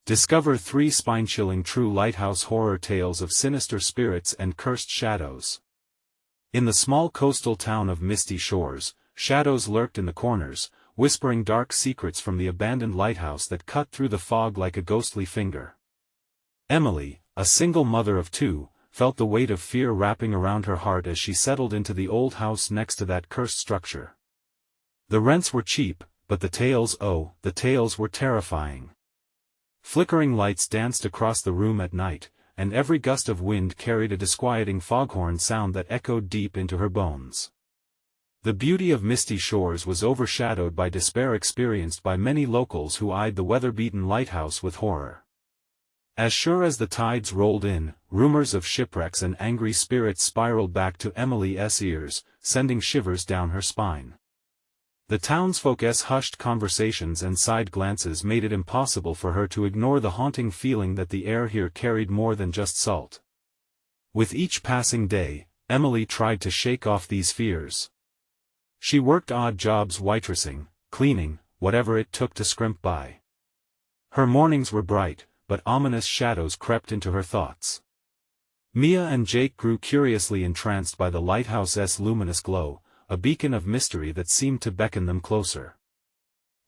Discover 3 spine-chilling true Lighthouse horror tales of sinister spirits and cursed shadows. In the small coastal town of Misty Shores, shadows lurked in the corners, whispering dark secrets from the abandoned lighthouse that cut through the fog like a ghostly finger. Emily, a single mother of 2, felt the weight of fear wrapping around her heart as she settled into the old house next to that cursed structure. The rents were cheap, but the tales were terrifying. Flickering lights danced across the room at night, and every gust of wind carried a disquieting foghorn sound that echoed deep into her bones. The beauty of Misty Shores was overshadowed by despair experienced by many locals who eyed the weather-beaten lighthouse with horror. As sure as the tides rolled in, rumors of shipwrecks and angry spirits spiraled back to Emily's ears, sending shivers down her spine. The townsfolk's hushed conversations and side glances made it impossible for her to ignore the haunting feeling that the air here carried more than just salt. With each passing day, Emily tried to shake off these fears. She worked odd jobs waitressing, cleaning, whatever it took to scrimp by. Her mornings were bright, but ominous shadows crept into her thoughts. Mia and Jake grew curiously entranced by the lighthouse's luminous glow, a beacon of mystery that seemed to beckon them closer.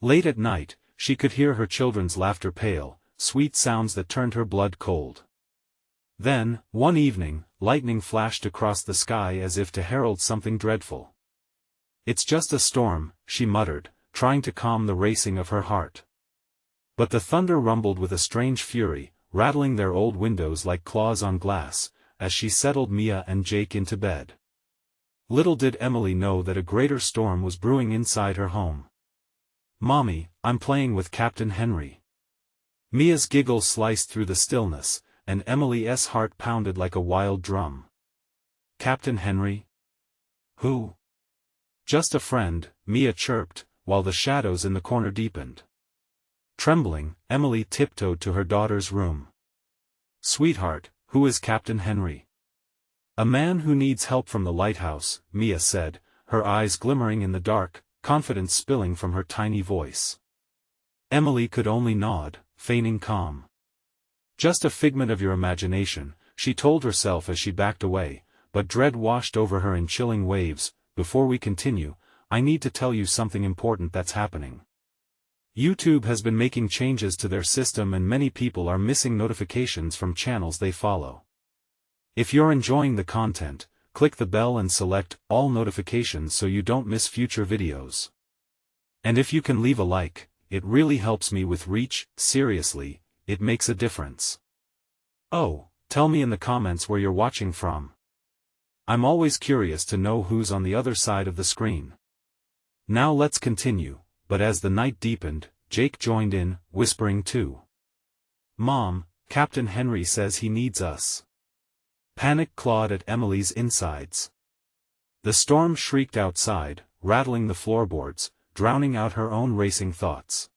Late at night, she could hear her children's laughter, pale, sweet sounds that turned her blood cold. Then, one evening, lightning flashed across the sky as if to herald something dreadful. "It's just a storm," she muttered, trying to calm the racing of her heart. But the thunder rumbled with a strange fury, rattling their old windows like claws on glass, as she settled Mia and Jake into bed. Little did Emily know that a greater storm was brewing inside her home. "Mommy, I'm playing with Captain Henry." Mia's giggle sliced through the stillness, and Emily's heart pounded like a wild drum. "Captain Henry? Who?" "Just a friend," Mia chirped, while the shadows in the corner deepened. Trembling, Emily tiptoed to her daughter's room. "Sweetheart, who is Captain Henry?" "A man who needs help from the lighthouse," Mia said, her eyes glimmering in the dark, confidence spilling from her tiny voice. Emily could only nod, feigning calm. "Just a figment of your imagination," she told herself as she backed away, but dread washed over her in chilling waves. "Before we continue, I need to tell you something important that's happening. YouTube has been making changes to their system and many people are missing notifications from channels they follow. If you're enjoying the content, click the bell and select all notifications so you don't miss future videos. And if you can leave a like, it really helps me with reach. Seriously, it makes a difference. Oh, tell me in the comments where you're watching from. I'm always curious to know who's on the other side of the screen. Now let's continue, but as the night deepened, Jake joined in, whispering too. "Mom, Captain Henry says he needs us." Panic clawed at Emily's insides. The storm shrieked outside, rattling the floorboards, drowning out her own racing thoughts.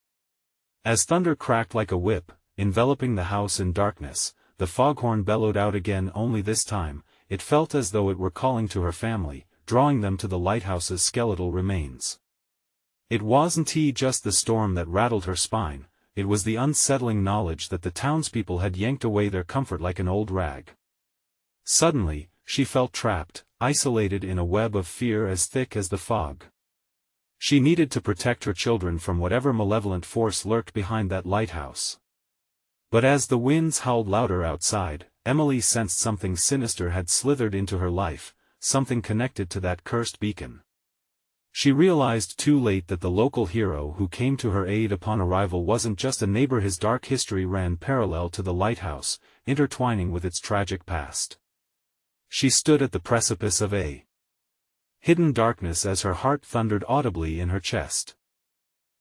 As thunder cracked like a whip, enveloping the house in darkness, the foghorn bellowed out again. Only this time, it felt as though it were calling to her family, drawing them to the lighthouse's skeletal remains. It wasn't just the storm that rattled her spine, it was the unsettling knowledge that the townspeople had yanked away their comfort like an old rag. Suddenly, she felt trapped, isolated in a web of fear as thick as the fog. She needed to protect her children from whatever malevolent force lurked behind that lighthouse. But as the winds howled louder outside, Emily sensed something sinister had slithered into her life, something connected to that cursed beacon. She realized too late that the local hero who came to her aid upon arrival wasn't just a neighbor. His dark history ran parallel to the lighthouse, intertwining with its tragic past. She stood at the precipice of a hidden darkness as her heart thundered audibly in her chest.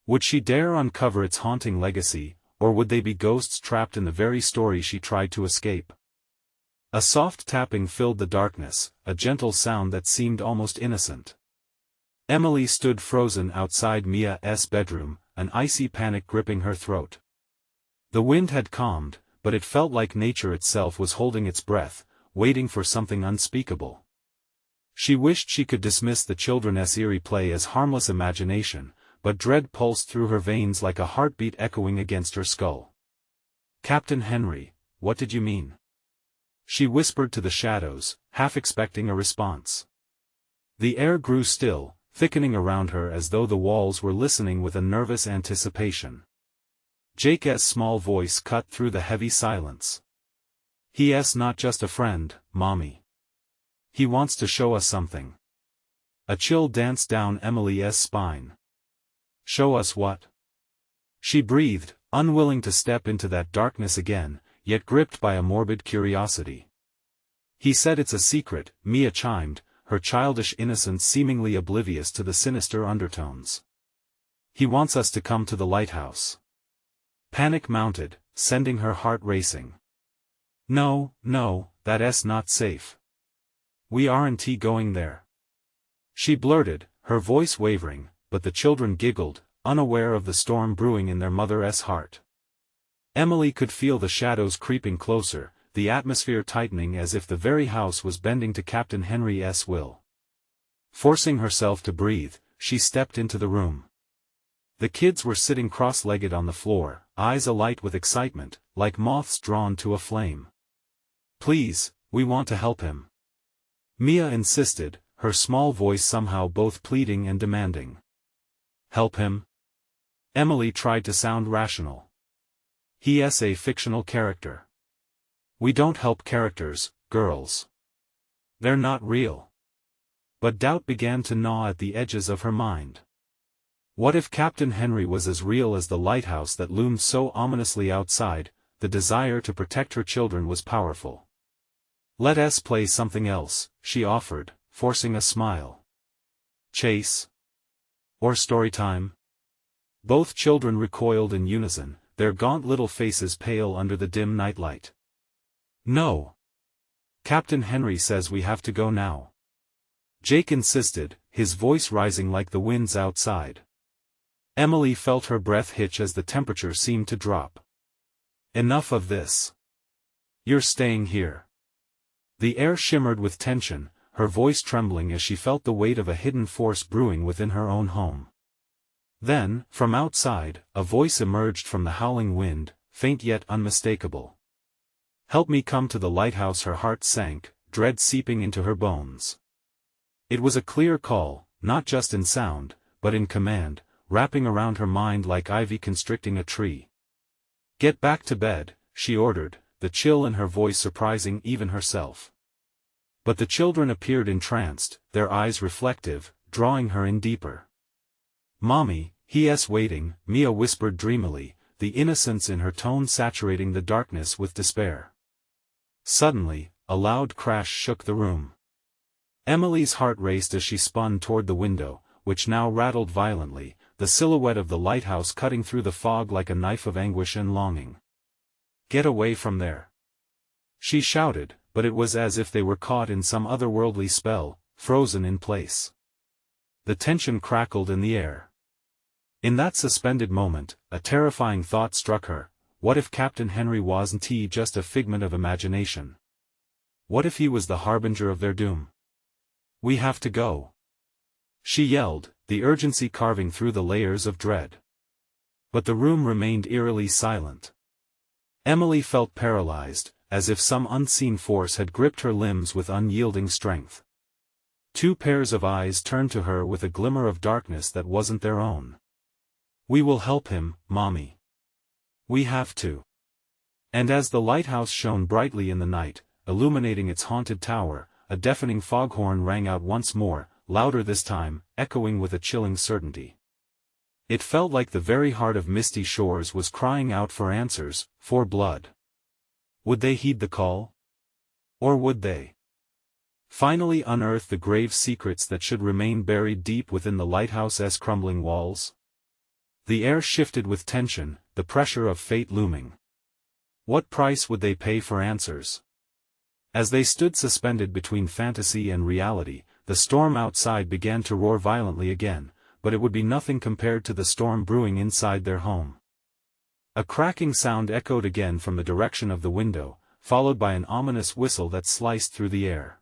Would she dare uncover its haunting legacy, or would they be ghosts trapped in the very story she tried to escape? A soft tapping filled the darkness, a gentle sound that seemed almost innocent. Emily stood frozen outside Mia's bedroom, an icy panic gripping her throat. The wind had calmed, but it felt like nature itself was holding its breath, waiting for something unspeakable. She wished she could dismiss the children's eerie play as harmless imagination, but dread pulsed through her veins like a heartbeat echoing against her skull. Captain Henry, what did you mean? She whispered to the shadows, half expecting a response. The air grew still, thickening around her as though the walls were listening with a nervous anticipation. Jake's small voice cut through the heavy silence. He's not just a friend, Mommy. He wants to show us something. A chill danced down Emily's spine. Show us what? She breathed, unwilling to step into that darkness again, yet gripped by a morbid curiosity. He said it's a secret, Mia chimed, her childish innocence seemingly oblivious to the sinister undertones. He wants us to come to the lighthouse. Panic mounted, sending her heart racing. No, that's not safe. We aren't going there. She blurted, her voice wavering, but the children giggled, unaware of the storm brewing in their mother's heart. Emily could feel the shadows creeping closer, the atmosphere tightening as if the very house was bending to Captain Henry's will. Forcing herself to breathe, she stepped into the room. The kids were sitting cross-legged on the floor, eyes alight with excitement, like moths drawn to a flame. Please, we want to help him. Mia insisted, her small voice somehow both pleading and demanding. Help him? Emily tried to sound rational. He's a fictional character. We don't help characters, girls. They're not real. But doubt began to gnaw at the edges of her mind. What if Captain Henry was as real as the lighthouse that loomed so ominously outside? The desire to protect her children was powerful. Let us play something else, she offered, forcing a smile. Chase? Or story time? Both children recoiled in unison, their gaunt little faces pale under the dim nightlight. No. Captain Henry says we have to go now. Jake insisted, his voice rising like the winds outside. Emily felt her breath hitch as the temperature seemed to drop. Enough of this. You're staying here. The air shimmered with tension, her voice trembling as she felt the weight of a hidden force brewing within her own home. Then, from outside, a voice emerged from the howling wind, faint yet unmistakable. Help me come to the lighthouse. Her heart sank, dread seeping into her bones. It was a clear call, not just in sound, but in command, wrapping around her mind like ivy constricting a tree. Get back to bed, she ordered, the chill in her voice surprising even herself. But the children appeared entranced, their eyes reflective, drawing her in deeper. Mommy, he's waiting, Mia whispered dreamily, the innocence in her tone saturating the darkness with despair. Suddenly, a loud crash shook the room. Emily's heart raced as she spun toward the window, which now rattled violently, the silhouette of the lighthouse cutting through the fog like a knife of anguish and longing. Get away from there! She shouted, but it was as if they were caught in some otherworldly spell, frozen in place. The tension crackled in the air. In that suspended moment, a terrifying thought struck her. What if Captain Henry wasn't just a figment of imagination? What if he was the harbinger of their doom? We have to go. She yelled, the urgency carving through the layers of dread. But the room remained eerily silent. Emily felt paralyzed, as if some unseen force had gripped her limbs with unyielding strength. Two pairs of eyes turned to her with a glimmer of darkness that wasn't their own. We will help him, Mommy. We have to. And as the lighthouse shone brightly in the night, illuminating its haunted tower, a deafening foghorn rang out once more, louder this time, echoing with a chilling certainty. It felt like the very heart of Misty Shores was crying out for answers, for blood. Would they heed the call? Or would they finally unearth the grave secrets that should remain buried deep within the lighthouse's crumbling walls? The air shifted with tension, the pressure of fate looming. What price would they pay for answers? As they stood suspended between fantasy and reality, the storm outside began to roar violently again, but it would be nothing compared to the storm brewing inside their home. A cracking sound echoed again from the direction of the window, followed by an ominous whistle that sliced through the air.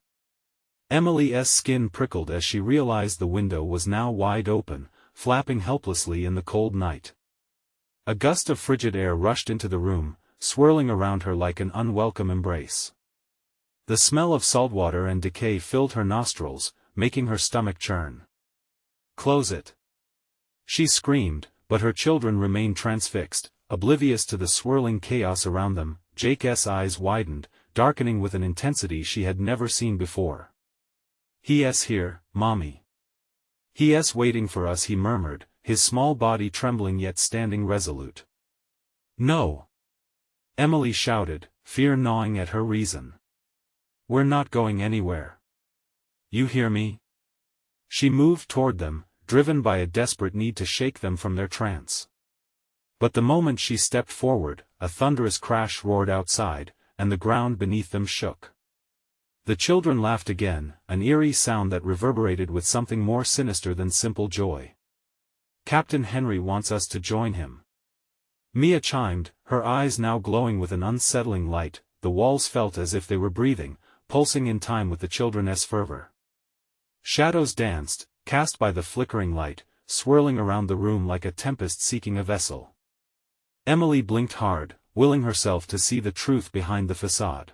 Emily's skin prickled as she realized the window was now wide open, flapping helplessly in the cold night. A gust of frigid air rushed into the room, swirling around her like an unwelcome embrace. The smell of saltwater and decay filled her nostrils, making her stomach churn. "Close it!" she screamed, but her children remained transfixed, oblivious to the swirling chaos around them. Jake's eyes widened, darkening with an intensity she had never seen before. "He's here, Mommy. He's waiting for us," he murmured, his small body trembling yet standing resolute. "No!" Emily shouted, fear gnawing at her reason. "We're not going anywhere. You hear me?" She moved toward them, driven by a desperate need to shake them from their trance. But the moment she stepped forward, a thunderous crash roared outside, and the ground beneath them shook. The children laughed again, an eerie sound that reverberated with something more sinister than simple joy. "Captain Henry wants us to join him," Mia chimed, her eyes now glowing with an unsettling light. The walls felt as if they were breathing, pulsing in time with the children's fervor. Shadows danced, cast by the flickering light, swirling around the room like a tempest seeking a vessel. Emily blinked hard, willing herself to see the truth behind the facade.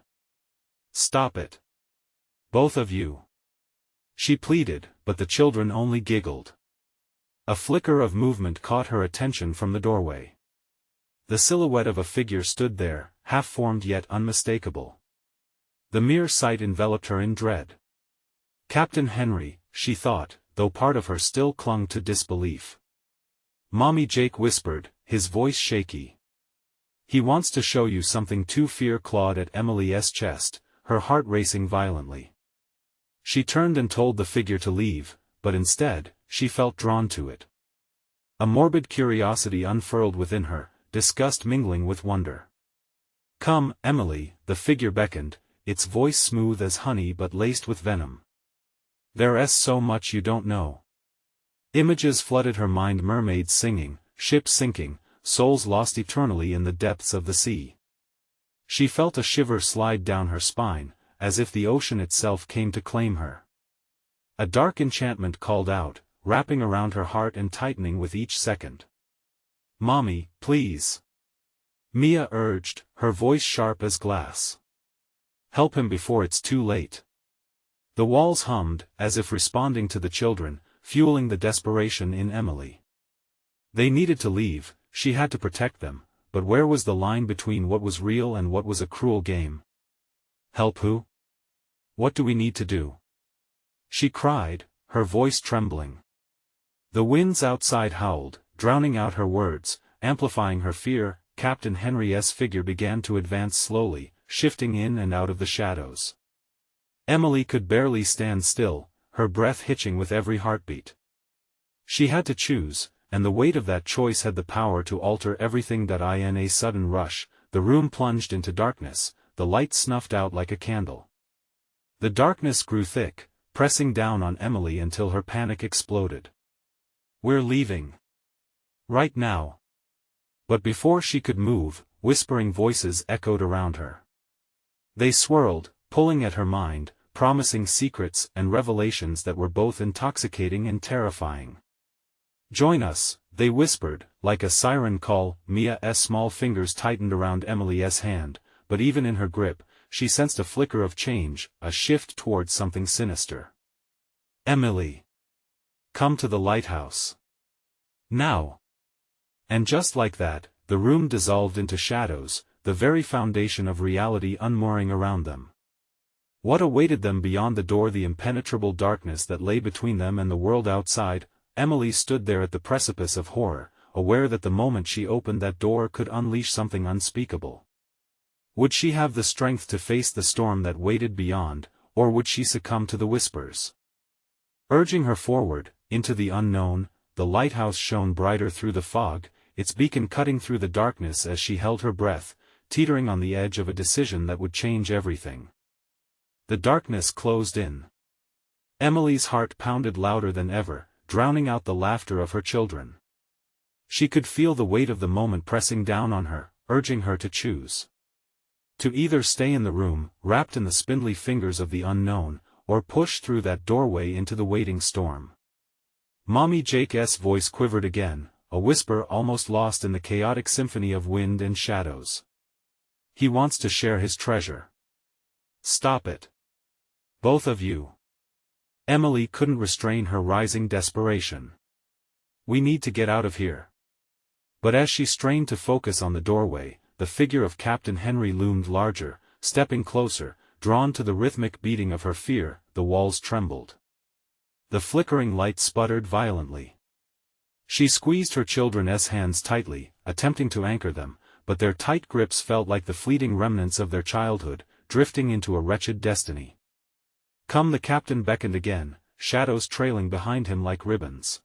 "Stop it. Both of you," she pleaded, but the children only giggled. A flicker of movement caught her attention from the doorway. The silhouette of a figure stood there, half-formed yet unmistakable. The mere sight enveloped her in dread. Captain Henry, she thought, though part of her still clung to disbelief. "Mommy," Jake whispered, his voice shaky. "He wants to show you something." Fear clawed at Emily's chest, her heart racing violently. She turned and told the figure to leave, but instead, she felt drawn to it. A morbid curiosity unfurled within her, disgust mingling with wonder. "Come, Emily," the figure beckoned, its voice smooth as honey but laced with venom. "There's so much you don't know." Images flooded her mind: mermaids singing, ships sinking, souls lost eternally in the depths of the sea. She felt a shiver slide down her spine, as if the ocean itself came to claim her. A dark enchantment called out, wrapping around her heart and tightening with each second. "Mommy, please," Mia urged, her voice sharp as glass. "Help him before it's too late." The walls hummed, as if responding to the children, fueling the desperation in Emily. They needed to leave, she had to protect them, but where was the line between what was real and what was a cruel game? "Help who? What do we need to do?" she cried, her voice trembling. The winds outside howled, drowning out her words, amplifying her fear. Captain Henry's figure began to advance slowly, shifting in and out of the shadows. Emily could barely stand still, her breath hitching with every heartbeat. She had to choose, and the weight of that choice had the power to alter everything. In a sudden rush, the room plunged into darkness, the light snuffed out like a candle. The darkness grew thick, pressing down on Emily until her panic exploded. "We're leaving. Right now." But before she could move, whispering voices echoed around her. They swirled, pulling at her mind, promising secrets and revelations that were both intoxicating and terrifying. "Join us," they whispered, like a siren call. Mia's small fingers tightened around Emily's hand, but even in her grip, she sensed a flicker of change, a shift towards something sinister. "Emily! Come to the lighthouse. Now!" And just like that, the room dissolved into shadows, the very foundation of reality unmooring around them. What awaited them beyond the door? The impenetrable darkness that lay between them and the world outside. Emily stood there at the precipice of horror, aware that the moment she opened that door could unleash something unspeakable. Would she have the strength to face the storm that waited beyond, or would she succumb to the whispers? Urging her forward, into the unknown, the lighthouse shone brighter through the fog, its beacon cutting through the darkness as she held her breath, teetering on the edge of a decision that would change everything. The darkness closed in. Emily's heart pounded louder than ever, drowning out the laughter of her children. She could feel the weight of the moment pressing down on her, urging her to choose. To either stay in the room, wrapped in the spindly fingers of the unknown, or push through that doorway into the waiting storm. Mommy Jake's voice quivered again, a whisper almost lost in the chaotic symphony of wind and shadows. He wants to share his treasure. Stop it. Both of you. Emily couldn't restrain her rising desperation. We need to get out of here. But as she strained to focus on the doorway, the figure of Captain Henry loomed larger, stepping closer, drawn to the rhythmic beating of her fear. The walls trembled. The flickering light sputtered violently. She squeezed her children's hands tightly, attempting to anchor them, but their tight grips felt like the fleeting remnants of their childhood, drifting into a wretched destiny. Come, the captain beckoned again, shadows trailing behind him like ribbons.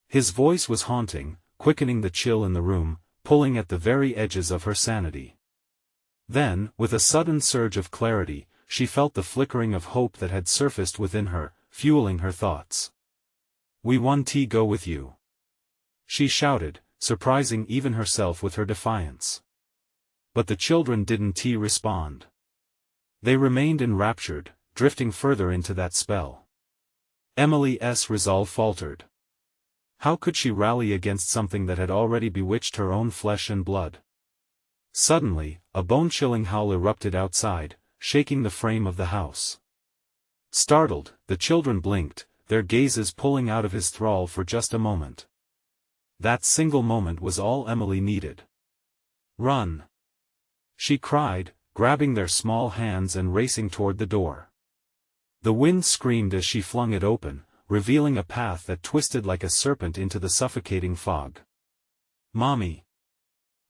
His voice was haunting, quickening the chill in the room, pulling at the very edges of her sanity. Then, with a sudden surge of clarity, she felt the flickering of hope that had surfaced within her, fueling her thoughts. We want to go with you. She shouted, surprising even herself with her defiance. But the children didn't respond. They remained enraptured, drifting further into that spell. Emily's resolve faltered. How could she rally against something that had already bewitched her own flesh and blood? Suddenly, a bone-chilling howl erupted outside, shaking the frame of the house. Startled, the children blinked, their gazes pulling out of his thrall for just a moment. That single moment was all Emily needed. Run! She cried, grabbing their small hands and racing toward the door. The wind screamed as she flung it open, revealing a path that twisted like a serpent into the suffocating fog. Mommy!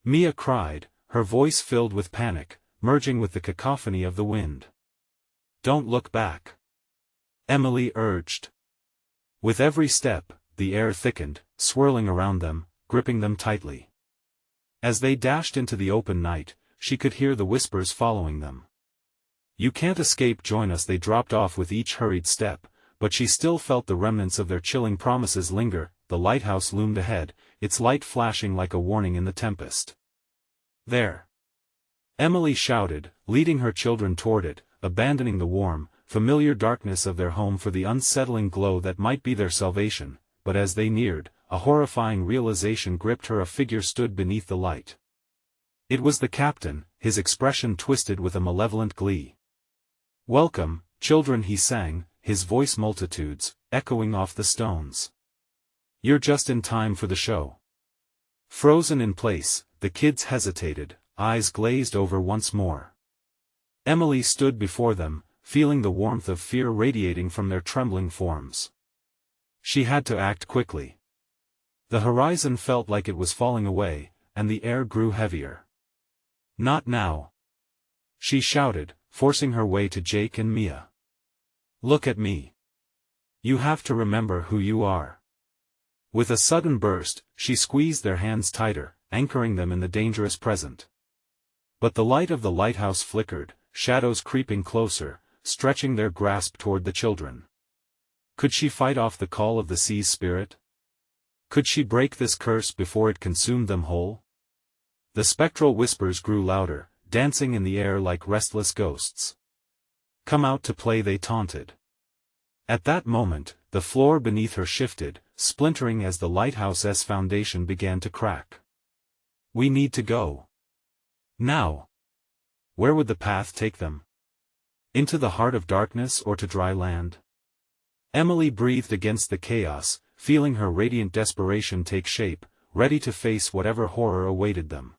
Mia cried, her voice filled with panic, merging with the cacophony of the wind. Don't look back. Emily urged. With every step, the air thickened, swirling around them, gripping them tightly. As they dashed into the open night, she could hear the whispers following them. You can't escape, join us. They dropped off with each hurried step, but she still felt the remnants of their chilling promises linger. The lighthouse loomed ahead, its light flashing like a warning in the tempest. There! Emily shouted, leading her children toward it, abandoning the warm, familiar darkness of their home for the unsettling glow that might be their salvation. But as they neared, a horrifying realization gripped her. A figure stood beneath the light. It was the captain, his expression twisted with a malevolent glee. Welcome, children, he sang, his voice multitudes, echoing off the stones. You're just in time for the show. Frozen in place, the kids hesitated, eyes glazed over once more. Emily stood before them, feeling the warmth of fear radiating from their trembling forms. She had to act quickly. The horizon felt like it was falling away, and the air grew heavier. Not now! She shouted, forcing her way to Jake and Mia. Look at me. You have to remember who you are. With a sudden burst, she squeezed their hands tighter, anchoring them in the dangerous present. But the light of the lighthouse flickered, shadows creeping closer, stretching their grasp toward the children. Could she fight off the call of the sea's spirit? Could she break this curse before it consumed them whole? The spectral whispers grew louder, dancing in the air like restless ghosts. Come out to play, they taunted. At that moment, the floor beneath her shifted, splintering as the lighthouse's foundation began to crack. We need to go. Now. Where would the path take them? Into the heart of darkness or to dry land? Emily breathed against the chaos, feeling her radiant desperation take shape, ready to face whatever horror awaited them.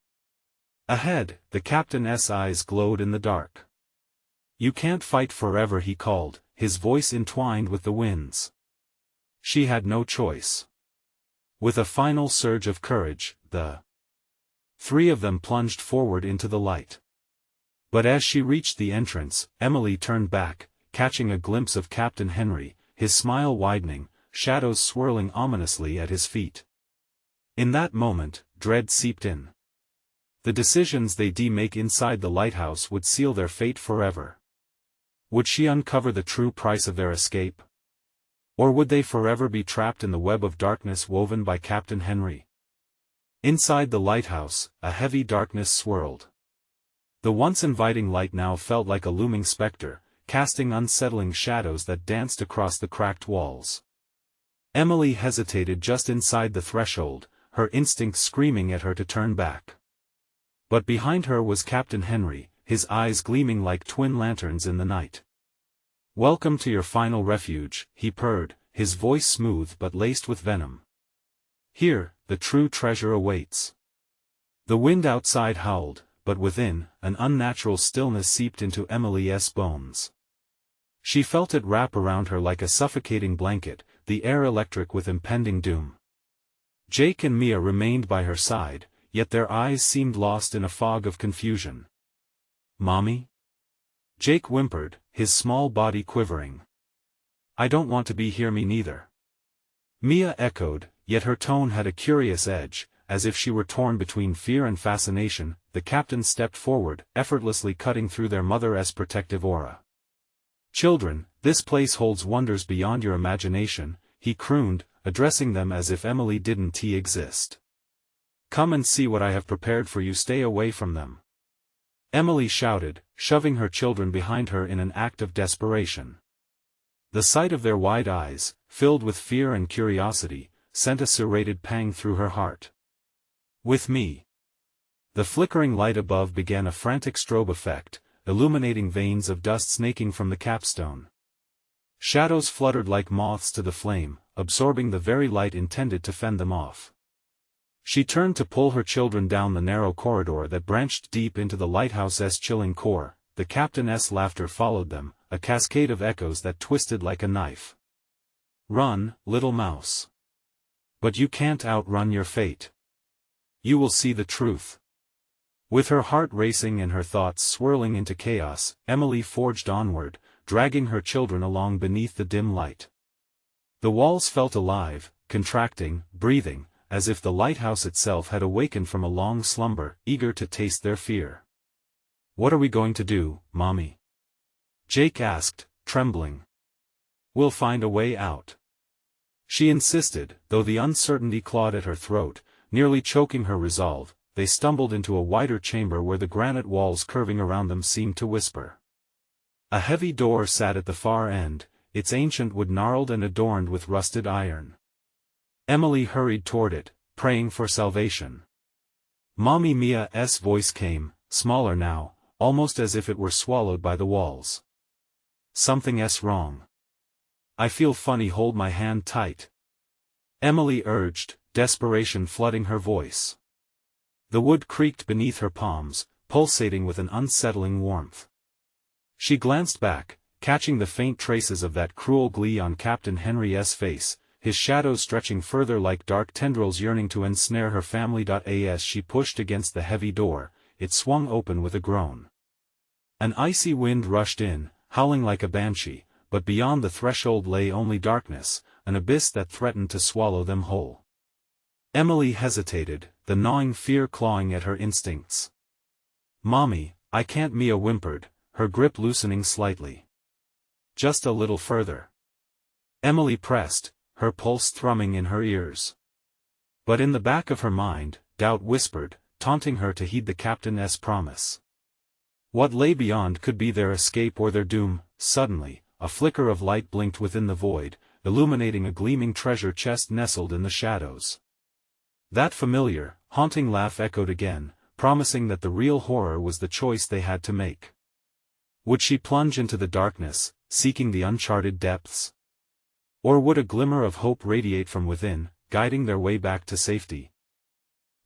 Ahead, the captain's eyes glowed in the dark. You can't fight forever, he called, his voice entwined with the wind's. She had no choice. With a final surge of courage, the three of them plunged forward into the light. But as she reached the entrance, Emily turned back, catching a glimpse of Captain Henry, his smile widening, shadows swirling ominously at his feet. In that moment, dread seeped in. The decisions they'd make inside the lighthouse would seal their fate forever. Would she uncover the true price of their escape? Or would they forever be trapped in the web of darkness woven by Captain Henry? Inside the lighthouse, a heavy darkness swirled. The once inviting light now felt like a looming specter, casting unsettling shadows that danced across the cracked walls. Emily hesitated just inside the threshold, her instincts screaming at her to turn back. But behind her was Captain Henry, his eyes gleaming like twin lanterns in the night. "Welcome to your final refuge," he purred, his voice smooth but laced with venom. "Here, the true treasure awaits." The wind outside howled, but within, an unnatural stillness seeped into Emily's bones. She felt it wrap around her like a suffocating blanket, the air electric with impending doom. Jake and Mia remained by her side, yet their eyes seemed lost in a fog of confusion. "Mommy?" Jake whimpered, his small body quivering. "I don't want to be here, me neither." Mia echoed, yet her tone had a curious edge, as if she were torn between fear and fascination. The captain stepped forward, effortlessly cutting through their mother's protective aura. "Children, this place holds wonders beyond your imagination," he crooned, addressing them as if Emily didn't exist. "Come and see what I have prepared for you. Stay away from them." Emily shouted, shoving her children behind her in an act of desperation. The sight of their wide eyes, filled with fear and curiosity, sent a serrated pang through her heart. "With me." The flickering light above began a frantic strobe effect, illuminating veins of dust snaking from the capstone. Shadows fluttered like moths to the flame, absorbing the very light intended to fend them off. She turned to pull her children down the narrow corridor that branched deep into the lighthouse's chilling core. The captain's laughter followed them, a cascade of echoes that twisted like a knife. "Run, little mouse. But you can't outrun your fate. You will see the truth." With her heart racing and her thoughts swirling into chaos, Emily forged onward, dragging her children along beneath the dim light. The walls felt alive, contracting, breathing, as if the lighthouse itself had awakened from a long slumber, eager to taste their fear. "What are we going to do, Mommy?" Jake asked, trembling. "We'll find a way out," she insisted, though the uncertainty clawed at her throat, nearly choking her resolve. They stumbled into a wider chamber where the granite walls curving around them seemed to whisper. A heavy door sat at the far end, its ancient wood gnarled and adorned with rusted iron. Emily hurried toward it, praying for salvation. Mommy Mia's voice came, smaller now, almost as if it were swallowed by the walls. "Something's wrong. I feel funny. Hold my hand tight," Emily urged, desperation flooding her voice. The wood creaked beneath her palms, pulsating with an unsettling warmth. She glanced back, catching the faint traces of that cruel glee on Captain Henry's face, his shadows stretching further like dark tendrils yearning to ensnare her family. As she pushed against the heavy door, it swung open with a groan. An icy wind rushed in, howling like a banshee, but beyond the threshold lay only darkness, an abyss that threatened to swallow them whole. Emily hesitated, the gnawing fear clawing at her instincts. "Mommy, I can't," Mia whimpered, her grip loosening slightly. "Just a little further." Emily pressed, her pulse thrumming in her ears. But in the back of her mind, doubt whispered, taunting her to heed the captain's promise. What lay beyond could be their escape or their doom. Suddenly, a flicker of light blinked within the void, illuminating a gleaming treasure chest nestled in the shadows. That familiar, haunting laugh echoed again, promising that the real horror was the choice they had to make. Would she plunge into the darkness, seeking the uncharted depths? Or would a glimmer of hope radiate from within, guiding their way back to safety?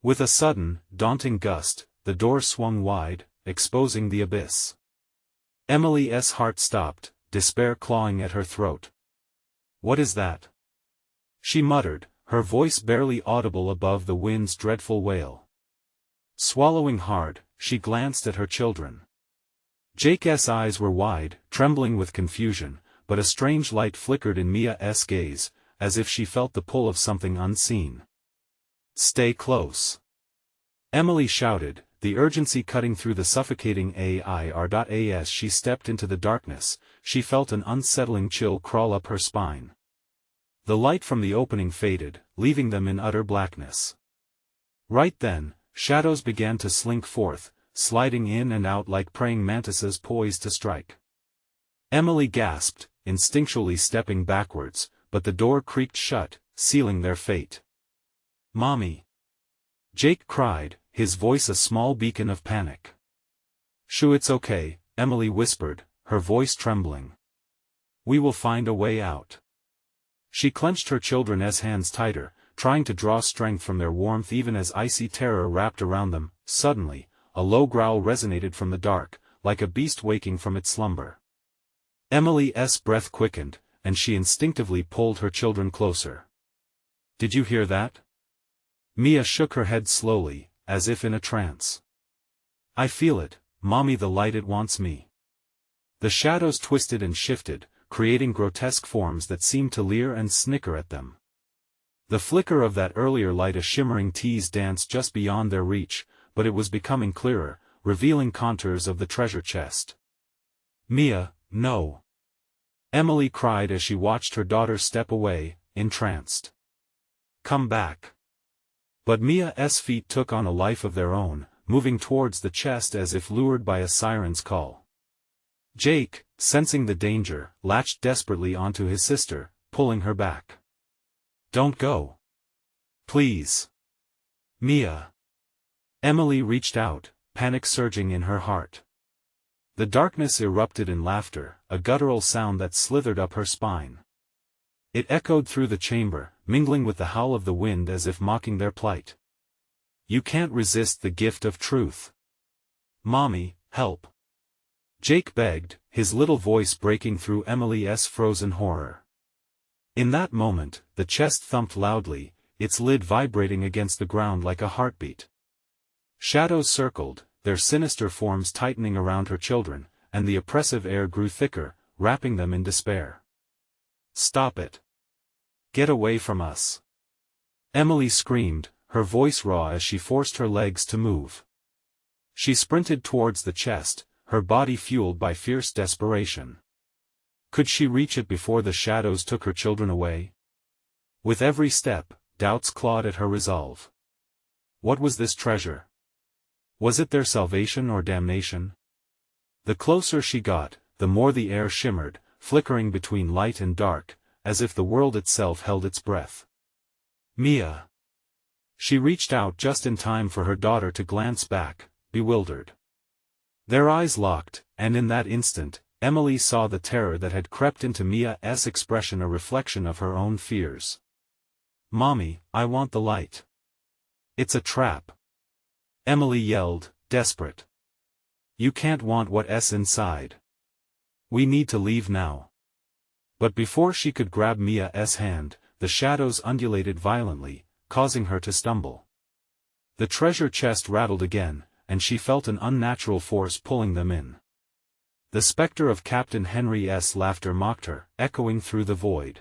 With a sudden, daunting gust, the door swung wide, exposing the abyss. Emily's heart stopped, despair clawing at her throat. "What is that?" she muttered, her voice barely audible above the wind's dreadful wail. Swallowing hard, she glanced at her children. Jake's eyes were wide, trembling with confusion, but a strange light flickered in Mia's gaze, as if she felt the pull of something unseen. "Stay close," Emily shouted, the urgency cutting through the suffocating air. As she stepped into the darkness, she felt an unsettling chill crawl up her spine. The light from the opening faded, leaving them in utter blackness. Right then, shadows began to slink forth, sliding in and out like praying mantises poised to strike. Emily gasped, instinctually stepping backwards, but the door creaked shut, sealing their fate. "Mommy!" Jake cried, his voice a small beacon of panic. "Shoo, it's okay," Emily whispered, her voice trembling. "We will find a way out." She clenched her children's hands tighter, trying to draw strength from their warmth even as icy terror wrapped around them. Suddenly, a low growl resonated from the dark, like a beast waking from its slumber. Emily's breath quickened, and she instinctively pulled her children closer. "Did you hear that?" Mia shook her head slowly, as if in a trance. "I feel it, Mommy, the light, it wants me." The shadows twisted and shifted, creating grotesque forms that seemed to leer and snicker at them. The flicker of that earlier light, a shimmering tease, danced just beyond their reach, but it was becoming clearer, revealing contours of the treasure chest. "Mia, no!" Emily cried as she watched her daughter step away, entranced. "Come back." But Mia's feet took on a life of their own, moving towards the chest as if lured by a siren's call. Jake, sensing the danger, latched desperately onto his sister, pulling her back. "Don't go. Please. Mia." Emily reached out, panic surging in her heart. The darkness erupted in laughter, a guttural sound that slithered up her spine. It echoed through the chamber, mingling with the howl of the wind as if mocking their plight. "You can't resist the gift of truth. Mommy, help." Jake begged, his little voice breaking through Emily's frozen horror. In that moment, the chest thumped loudly, its lid vibrating against the ground like a heartbeat. Shadows circled, their sinister forms tightening around her children, and the oppressive air grew thicker, wrapping them in despair. "Stop it. Get away from us." Emily screamed, her voice raw as she forced her legs to move. She sprinted towards the chest, her body fueled by fierce desperation. Could she reach it before the shadows took her children away? With every step, doubts clawed at her resolve. What was this treasure? Was it their salvation or damnation? The closer she got, the more the air shimmered, flickering between light and dark, as if the world itself held its breath. "Mia." She reached out just in time for her daughter to glance back, bewildered. Their eyes locked, and in that instant, Emily saw the terror that had crept into Mia's expression, a reflection of her own fears. "Mommy, I want the light." "It's a trap," Emily yelled, desperate. "You can't want what's inside. We need to leave now." But before she could grab Mia's hand, the shadows undulated violently, causing her to stumble. The treasure chest rattled again, and she felt an unnatural force pulling them in. The specter of Captain Henry's laughter mocked her, echoing through the void.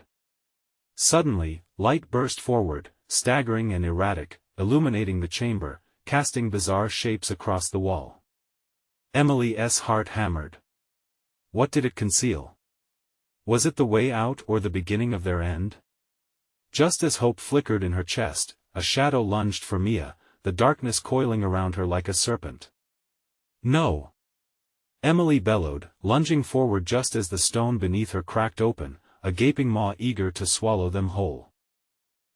Suddenly, light burst forward, staggering and erratic, illuminating the chamber, casting bizarre shapes across the wall. Emily's heart hammered. What did it conceal? Was it the way out or the beginning of their end? Just as hope flickered in her chest, a shadow lunged for Mia, the darkness coiling around her like a serpent. "No!" Emily bellowed, lunging forward just as the stone beneath her cracked open, a gaping maw eager to swallow them whole.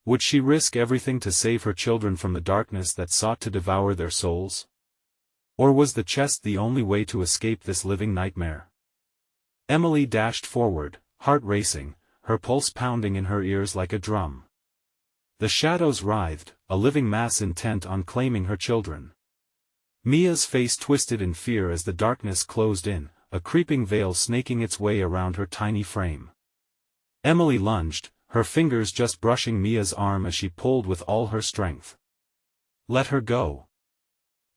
Would she risk everything to save her children from the darkness that sought to devour their souls? Or was the chest the only way to escape this living nightmare? Emily dashed forward, heart racing, her pulse pounding in her ears like a drum. The shadows writhed, a living mass intent on claiming her children. Mia's face twisted in fear as the darkness closed in, a creeping veil snaking its way around her tiny frame. Emily lunged, her fingers just brushing Mia's arm as she pulled with all her strength. "Let her go!"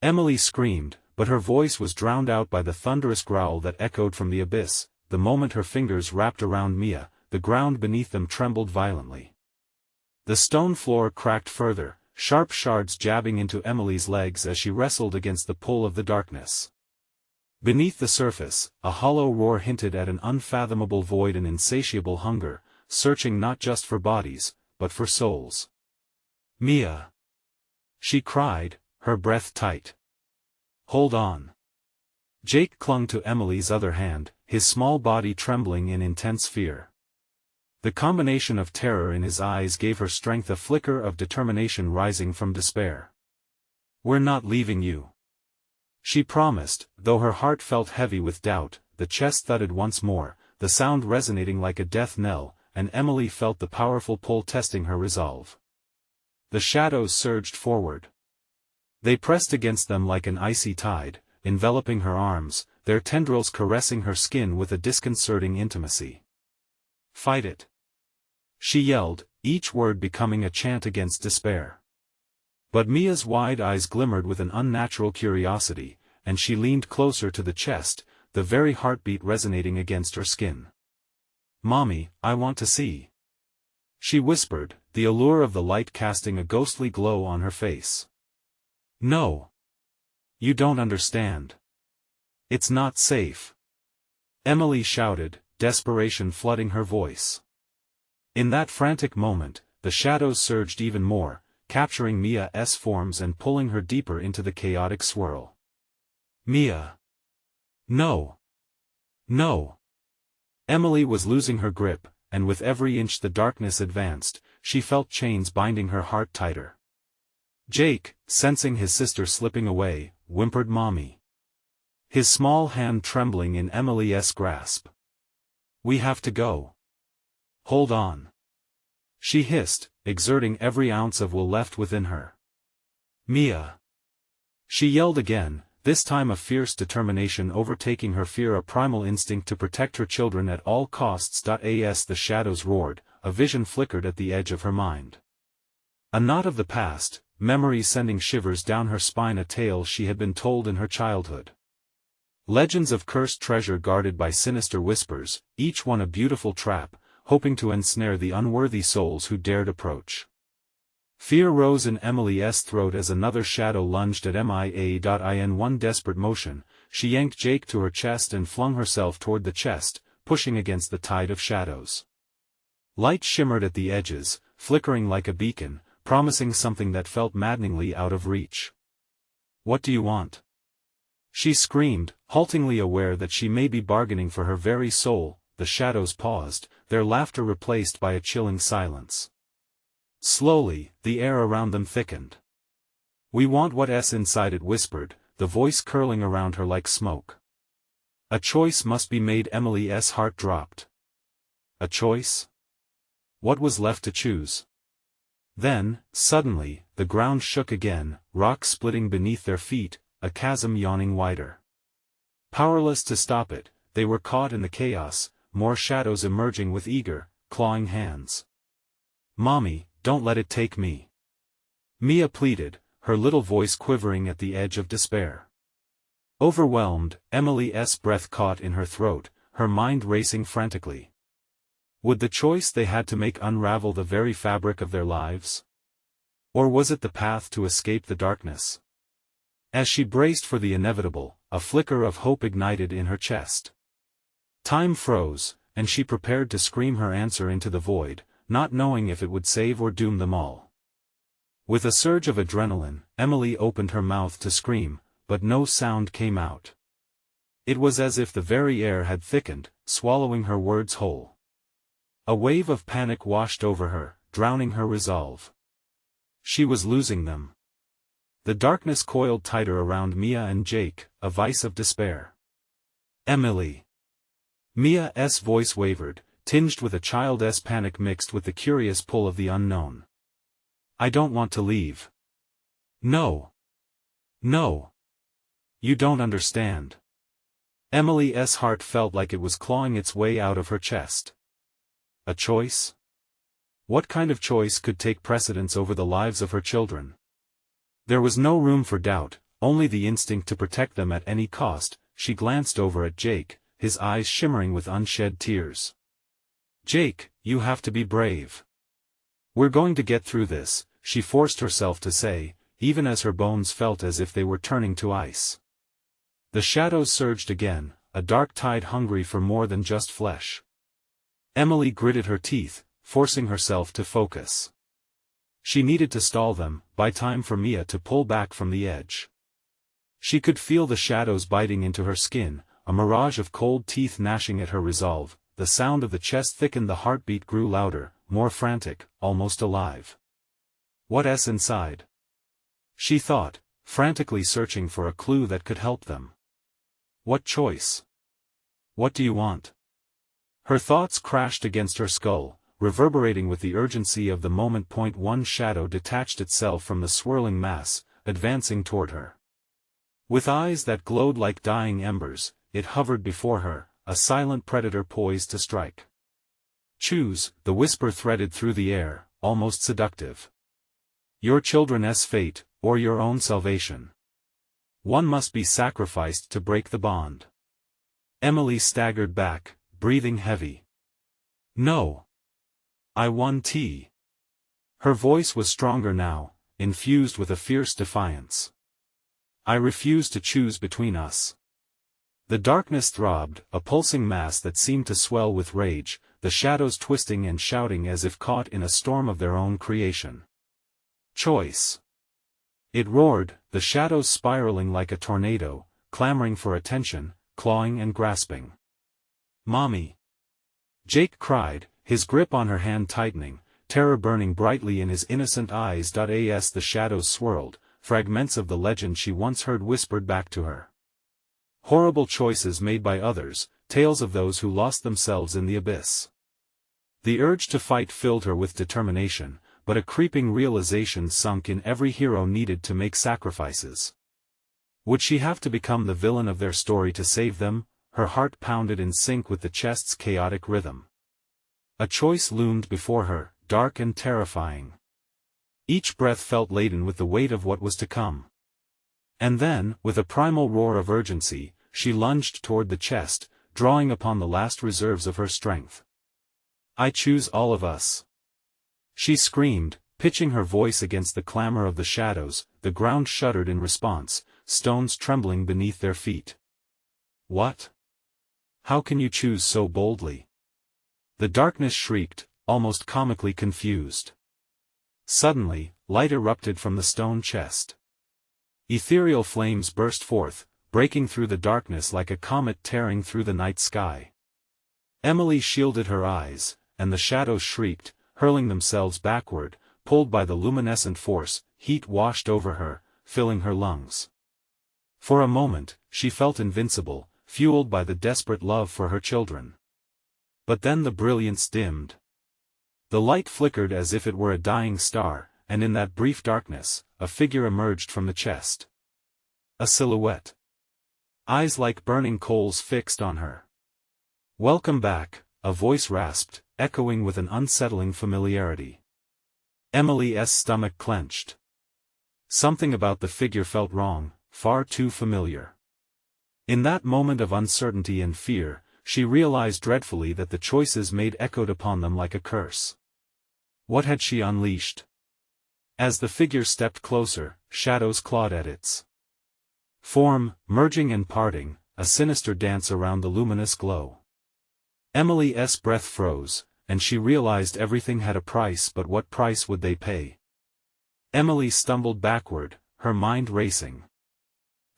Emily screamed, but her voice was drowned out by the thunderous growl that echoed from the abyss. The moment her fingers wrapped around Mia, the ground beneath them trembled violently. The stone floor cracked further, sharp shards jabbing into Emily's legs as she wrestled against the pull of the darkness. Beneath the surface, a hollow roar hinted at an unfathomable void and insatiable hunger, searching not just for bodies, but for souls. "Mia!" she cried, her breath tight. "Hold on." Jake clung to Emily's other hand, his small body trembling in intense fear. The combination of terror in his eyes gave her strength, a flicker of determination rising from despair. We're not leaving you," she promised, though her heart felt heavy with doubt. The chest thudded once more, the sound resonating like a death knell, and Emily felt the powerful pull testing her resolve. The shadows surged forward. They pressed against them like an icy tide, enveloping her arms, their tendrils caressing her skin with a disconcerting intimacy. "Fight it!" she yelled, each word becoming a chant against despair. But Mia's wide eyes glimmered with an unnatural curiosity, and she leaned closer to the chest, the very heartbeat resonating against her skin. "Mommy, I want to see," she whispered, the allure of the light casting a ghostly glow on her face. "No. You don't understand. It's not safe," Emily shouted, desperation flooding her voice. In that frantic moment, the shadows surged even more, capturing Mia's forms and pulling her deeper into the chaotic swirl. "Mia! No! No!" Emily was losing her grip, and with every inch the darkness advanced, she felt chains binding her heart tighter. Jake, sensing his sister slipping away, whimpered "Mommy," his small hand trembling in Emily's grasp. "We have to go. Hold on," she hissed, exerting every ounce of will left within her. "Mia!" she yelled again, this time a fierce determination overtaking her fear, a primal instinct to protect her children at all costs. As the shadows roared, a vision flickered at the edge of her mind. A knot of the past, memories sending shivers down her spine, a tale she had been told in her childhood. Legends of cursed treasure guarded by sinister whispers, each one a beautiful trap, hoping to ensnare the unworthy souls who dared approach. Fear rose in Emily's throat as another shadow lunged at Mia. In one desperate motion, she yanked Jake to her chest and flung herself toward the chest, pushing against the tide of shadows. Light shimmered at the edges, flickering like a beacon, promising something that felt maddeningly out of reach. "What do you want?" she screamed, haltingly aware that she may be bargaining for her very soul. The shadows paused, their laughter replaced by a chilling silence. Slowly, the air around them thickened. "We want what's inside it," whispered, the voice curling around her like smoke. A choice must be made. Emily's heart dropped. A choice? What was left to choose? Then, suddenly, the ground shook again, rocks splitting beneath their feet, a chasm yawning wider. Powerless to stop it, they were caught in the chaos, more shadows emerging with eager, clawing hands. "Mommy, don't let it take me," Mia pleaded, her little voice quivering at the edge of despair. Overwhelmed, Emily's breath caught in her throat, her mind racing frantically. Would the choice they had to make unravel the very fabric of their lives? Or was it the path to escape the darkness? As she braced for the inevitable, a flicker of hope ignited in her chest. Time froze, and she prepared to scream her answer into the void, not knowing if it would save or doom them all. With a surge of adrenaline, Emily opened her mouth to scream, but no sound came out. It was as if the very air had thickened, swallowing her words whole. A wave of panic washed over her, drowning her resolve. She was losing them. The darkness coiled tighter around Mia and Jake, a vice of despair. "Emily." Mia's voice wavered, tinged with a child's panic mixed with the curious pull of the unknown. "I don't want to leave." "No. No. You don't understand." Emily's heart felt like it was clawing its way out of her chest. A choice? What kind of choice could take precedence over the lives of her children? There was no room for doubt, only the instinct to protect them at any cost. She glanced over at Jake, his eyes shimmering with unshed tears. "Jake, you have to be brave. We're going to get through this," she forced herself to say, even as her bones felt as if they were turning to ice. The shadows surged again, a dark tide hungry for more than just flesh. Emily gritted her teeth, forcing herself to focus. She needed to stall them, buy time for Mia to pull back from the edge. She could feel the shadows biting into her skin, a mirage of cold teeth gnashing at her resolve. The sound of the chest thickened, the heartbeat grew louder, more frantic, almost alive. "What's inside?" she thought, frantically searching for a clue that could help them. What choice? What do you want? Her thoughts crashed against her skull, reverberating with the urgency of the moment. One shadow detached itself from the swirling mass, advancing toward her. With eyes that glowed like dying embers, it hovered before her, a silent predator poised to strike. Choose, the whisper threaded through the air, almost seductive. Your children's fate, or your own salvation. One must be sacrificed to break the bond. Emily staggered back, breathing heavy. No. I want. Her voice was stronger now, infused with a fierce defiance. I refuse to choose between us. The darkness throbbed, a pulsing mass that seemed to swell with rage, the shadows twisting and shouting as if caught in a storm of their own creation. Choice. It roared, the shadows spiraling like a tornado, clamoring for attention, clawing and grasping. Mommy! Jake cried, his grip on her hand tightening, terror burning brightly in his innocent eyes. As the shadows swirled, fragments of the legend she once heard whispered back to her. Horrible choices made by others, tales of those who lost themselves in the abyss. The urge to fight filled her with determination, but a creeping realization sunk in every hero needed to make sacrifices. Would she have to become the villain of their story to save them? Her heart pounded in sync with the chest's chaotic rhythm. A choice loomed before her, dark and terrifying. Each breath felt laden with the weight of what was to come. And then, with a primal roar of urgency, she lunged toward the chest, drawing upon the last reserves of her strength. I choose all of us. She screamed, pitching her voice against the clamor of the shadows. The ground shuddered in response, stones trembling beneath their feet. What? How can you choose so boldly? The darkness shrieked, almost comically confused. Suddenly, light erupted from the stone chest. Ethereal flames burst forth, breaking through the darkness like a comet tearing through the night sky. Emily shielded her eyes, and the shadows shrieked, hurling themselves backward, pulled by the luminescent force. Heat washed over her, filling her lungs. For a moment, she felt invincible, fueled by the desperate love for her children. But then the brilliance dimmed. The light flickered as if it were a dying star, and in that brief darkness, a figure emerged from the chest. A silhouette. Eyes like burning coals fixed on her. Welcome back, a voice rasped, echoing with an unsettling familiarity. Emily's stomach clenched. Something about the figure felt wrong, far too familiar. In that moment of uncertainty and fear, she realized dreadfully that the choices made echoed upon them like a curse. What had she unleashed? As the figure stepped closer, shadows clawed at its form, merging and parting, a sinister dance around the luminous glow. Emily's breath froze, and she realized everything had a price. But what price would they pay? Emily stumbled backward, her mind racing.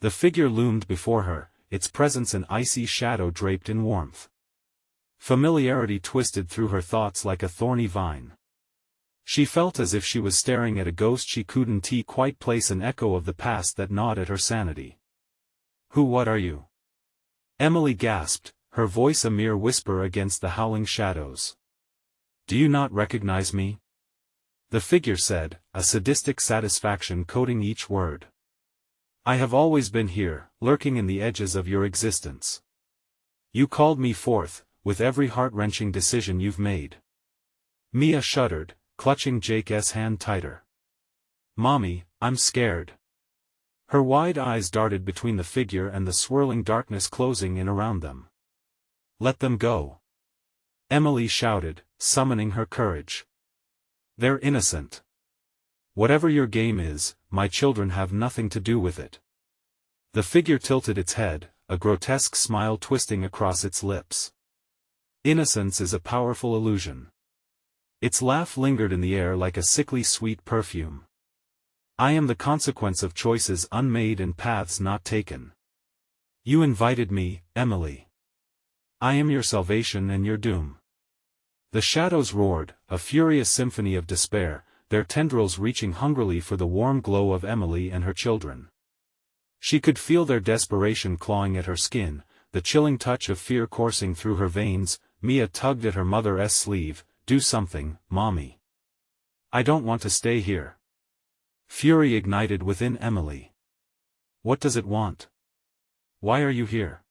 The figure loomed before her, its presence an icy shadow draped in warmth. Familiarity twisted through her thoughts like a thorny vine. She felt as if she was staring at a ghost she couldn't quite place, an echo of the past that gnawed at her sanity. What are you? Emily gasped, her voice a mere whisper against the howling shadows. Do you not recognize me? The figure said, a sadistic satisfaction coating each word. I have always been here, lurking in the edges of your existence. You called me forth, with every heart-wrenching decision you've made. Mia shuddered, clutching Jake's hand tighter. Mommy, I'm scared. Her wide eyes darted between the figure and the swirling darkness closing in around them. Let them go. Emily shouted, summoning her courage. They're innocent. Whatever your game is, my children have nothing to do with it. The figure tilted its head, a grotesque smile twisting across its lips. Innocence is a powerful illusion. Its laugh lingered in the air like a sickly sweet perfume. I am the consequence of choices unmade and paths not taken. You invited me, Emily. I am your salvation and your doom. The shadows roared, a furious symphony of despair, their tendrils reaching hungrily for the warm glow of Emily and her children. She could feel their desperation clawing at her skin, the chilling touch of fear coursing through her veins. Mia tugged at her mother's sleeve. "Do something, Mommy. I don't want to stay here." Fury ignited within Emily. "What does it want? Why are you here?"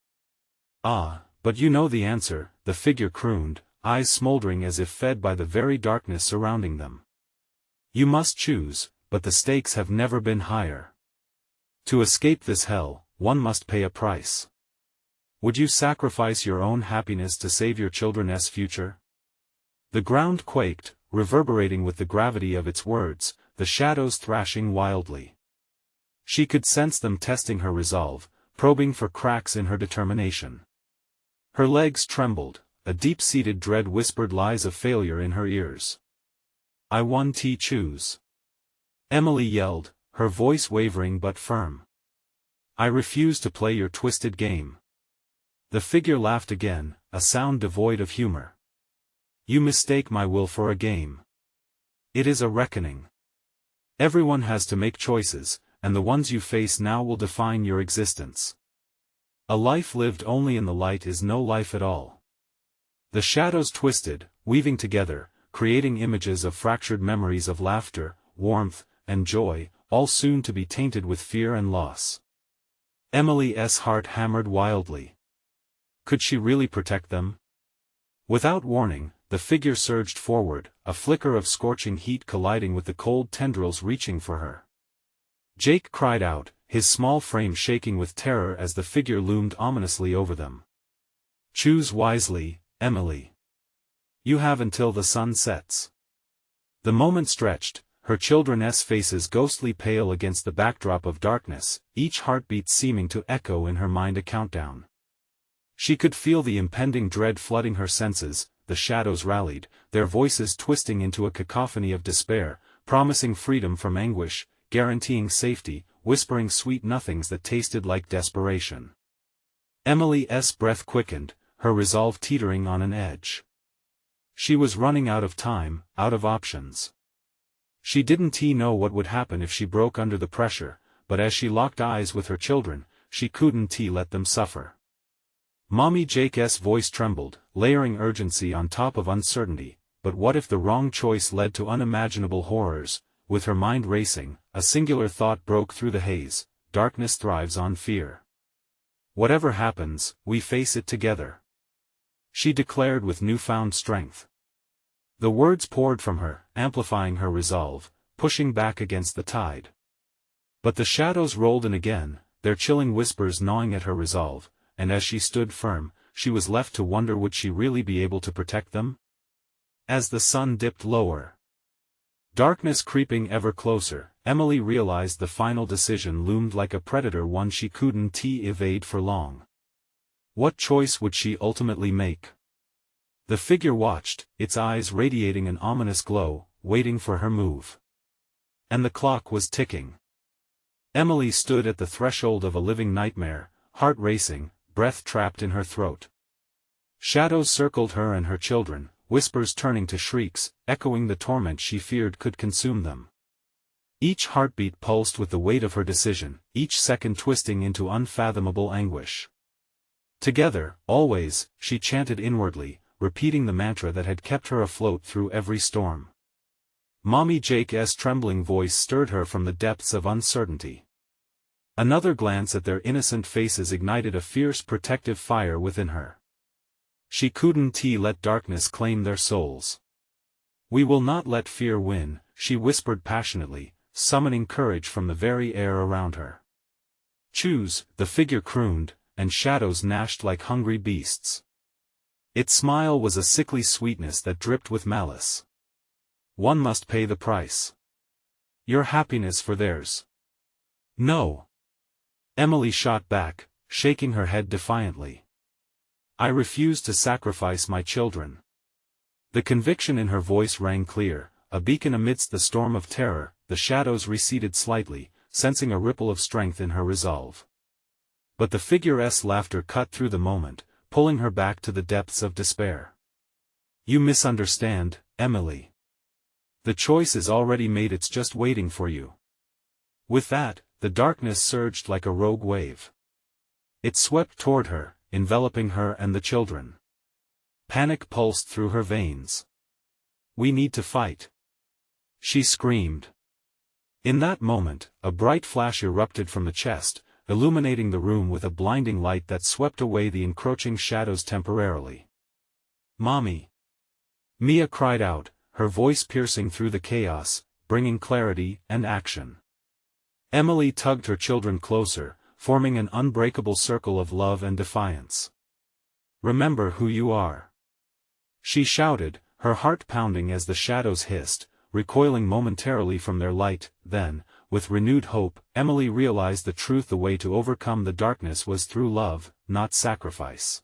"Ah, but you know the answer," the figure crooned, eyes smoldering as if fed by the very darkness surrounding them. "You must choose, but the stakes have never been higher. To escape this hell, one must pay a price. Would you sacrifice your own happiness to save your children's future?" The ground quaked, reverberating with the gravity of its words, the shadows thrashing wildly. She could sense them testing her resolve, probing for cracks in her determination. Her legs trembled, a deep-seated dread whispered lies of failure in her ears. "I won. Choose." Emily yelled, her voice wavering but firm. "I refuse to play your twisted game." The figure laughed again, a sound devoid of humor. "You mistake my will for a game. It is a reckoning. Everyone has to make choices, and the ones you face now will define your existence. A life lived only in the light is no life at all." The shadows twisted, weaving together, creating images of fractured memories of laughter, warmth, and joy, all soon to be tainted with fear and loss. Emily's heart hammered wildly. Could she really protect them? Without warning, the figure surged forward, a flicker of scorching heat colliding with the cold tendrils reaching for her. Jake cried out, his small frame shaking with terror as the figure loomed ominously over them. "Choose wisely, Emily. You have until the sun sets." The moment stretched, her children's faces ghostly pale against the backdrop of darkness, each heartbeat seeming to echo in her mind a countdown. She could feel the impending dread flooding her senses. The shadows rallied, their voices twisting into a cacophony of despair, promising freedom from anguish, guaranteeing safety, whispering sweet nothings that tasted like desperation. Emily's breath quickened, her resolve teetering on an edge. She was running out of time, out of options. She didn't know what would happen if she broke under the pressure, but as she locked eyes with her children, she couldn't let them suffer. Mommy Jake's voice trembled, layering urgency on top of uncertainty. But what if the wrong choice led to unimaginable horrors? With her mind racing, a singular thought broke through the haze: darkness thrives on fear. "Whatever happens, we face it together," she declared with newfound strength. The words poured from her, amplifying her resolve, pushing back against the tide. But the shadows rolled in again, their chilling whispers gnawing at her resolve, and as she stood firm, she was left to wonder, would she really be able to protect them? As the sun dipped lower, darkness creeping ever closer, Emily realized the final decision loomed like a predator, one she couldn't evade for long. What choice would she ultimately make? The figure watched, its eyes radiating an ominous glow, waiting for her move. And the clock was ticking. Emily stood at the threshold of a living nightmare, heart racing, breath trapped in her throat. Shadows circled her and her children, whispers turning to shrieks, echoing the torment she feared could consume them. Each heartbeat pulsed with the weight of her decision, each second twisting into unfathomable anguish. Together, always, she chanted inwardly, repeating the mantra that had kept her afloat through every storm. Mommy Jake's trembling voice stirred her from the depths of uncertainty. Another glance at their innocent faces ignited a fierce protective fire within her. She couldn't let darkness claim their souls. "We will not let fear win," she whispered passionately, summoning courage from the very air around her. "Choose," the figure crooned, and shadows gnashed like hungry beasts. Its smile was a sickly sweetness that dripped with malice. "One must pay the price. Your happiness for theirs." "No." Emily shot back, shaking her head defiantly. "I refuse to sacrifice my children." The conviction in her voice rang clear, a beacon amidst the storm of terror. The shadows receded slightly, sensing a ripple of strength in her resolve. But the figure's laughter cut through the moment, pulling her back to the depths of despair. "You misunderstand, Emily. The choice is already made, it's just waiting for you." With that, the darkness surged like a rogue wave. It swept toward her, enveloping her and the children. Panic pulsed through her veins. "We need to fight," she screamed. In that moment, a bright flash erupted from the chest, illuminating the room with a blinding light that swept away the encroaching shadows temporarily. "Mommy!" Mia cried out, her voice piercing through the chaos, bringing clarity and action. Emily tugged her children closer, forming an unbreakable circle of love and defiance. "Remember who you are," she shouted, her heart pounding as the shadows hissed, recoiling momentarily from their light. Then, with renewed hope, Emily realized the truth: the way to overcome the darkness was through love, not sacrifice.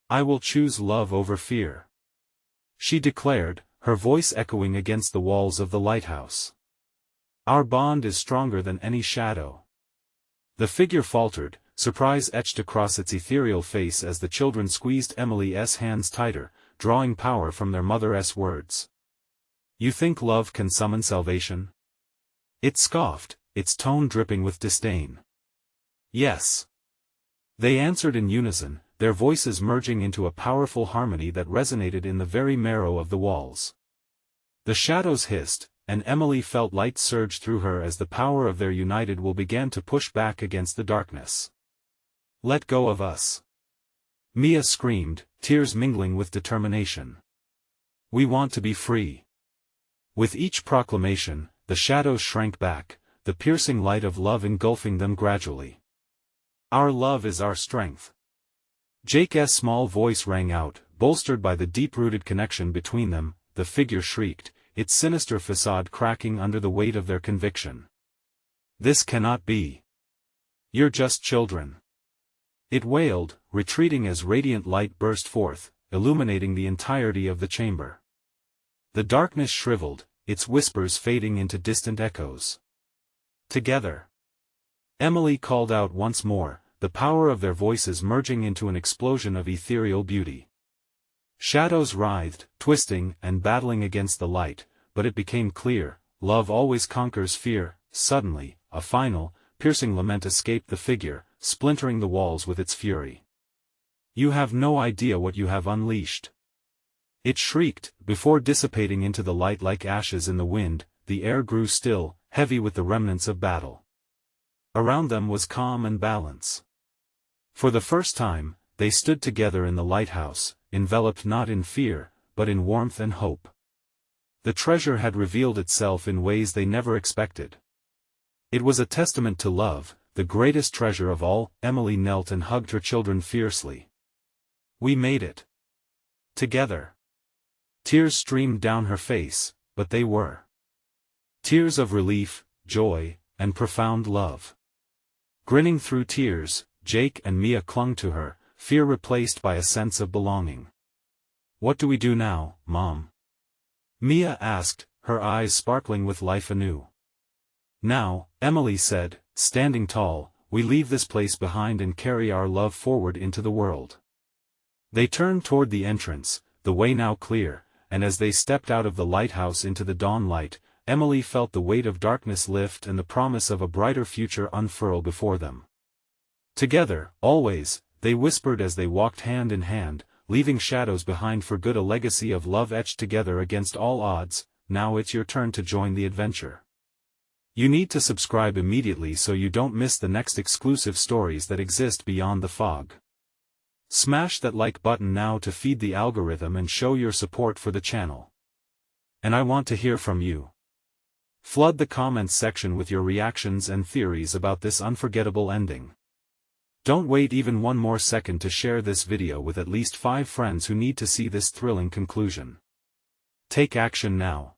"I will choose love over fear," she declared, her voice echoing against the walls of the lighthouse. "Our bond is stronger than any shadow." The figure faltered, surprise etched across its ethereal face as the children squeezed Emily's hands tighter, drawing power from their mother's words. "You think love can summon salvation?" It scoffed, its tone dripping with disdain. "Yes." They answered in unison, their voices merging into a powerful harmony that resonated in the very marrow of the walls. The shadows hissed, and Emily felt light surge through her as the power of their united will began to push back against the darkness. "Let go of us!" Mia screamed, tears mingling with determination. "We want to be free." With each proclamation, the shadows shrank back, the piercing light of love engulfing them gradually. "Our love is our strength." Jake's small voice rang out, bolstered by the deep-rooted connection between them. The figure shrieked, its sinister facade cracking under the weight of their conviction. "This cannot be. You're just children," it wailed, retreating as radiant light burst forth, illuminating the entirety of the chamber. The darkness shriveled, its whispers fading into distant echoes. "Together!" Emily called out once more, the power of their voices merging into an explosion of ethereal beauty. Shadows writhed, twisting and battling against the light, but it became clear, love always conquers fear. Suddenly, a final, piercing lament escaped the figure, splintering the walls with its fury. "You have no idea what you have unleashed," it shrieked, before dissipating into the light like ashes in the wind. The air grew still, heavy with the remnants of battle. Around them was calm and balance. For the first time, they stood together in the lighthouse, enveloped not in fear, but in warmth and hope. The treasure had revealed itself in ways they never expected. It was a testament to love, the greatest treasure of all. Emily knelt and hugged her children fiercely. "We made it. Together." Tears streamed down her face, but they were tears of relief, joy, and profound love. Grinning through tears, Jake and Mia clung to her, fear replaced by a sense of belonging. "What do we do now, Mom?" Mia asked, her eyes sparkling with life anew. "Now," Emily said, standing tall, "we leave this place behind and carry our love forward into the world." They turned toward the entrance, the way now clear, and as they stepped out of the lighthouse into the dawn light, Emily felt the weight of darkness lift and the promise of a brighter future unfurl before them. "Together, always," they whispered as they walked hand in hand, leaving shadows behind for good, a legacy of love etched together against all odds. Now it's your turn to join the adventure. You need to subscribe immediately so you don't miss the next exclusive stories that exist beyond the fog. Smash that like button now to feed the algorithm and show your support for the channel. And I want to hear from you. Flood the comments section with your reactions and theories about this unforgettable ending. Don't wait even one more second to share this video with at least 5 friends who need to see this thrilling conclusion. Take action now.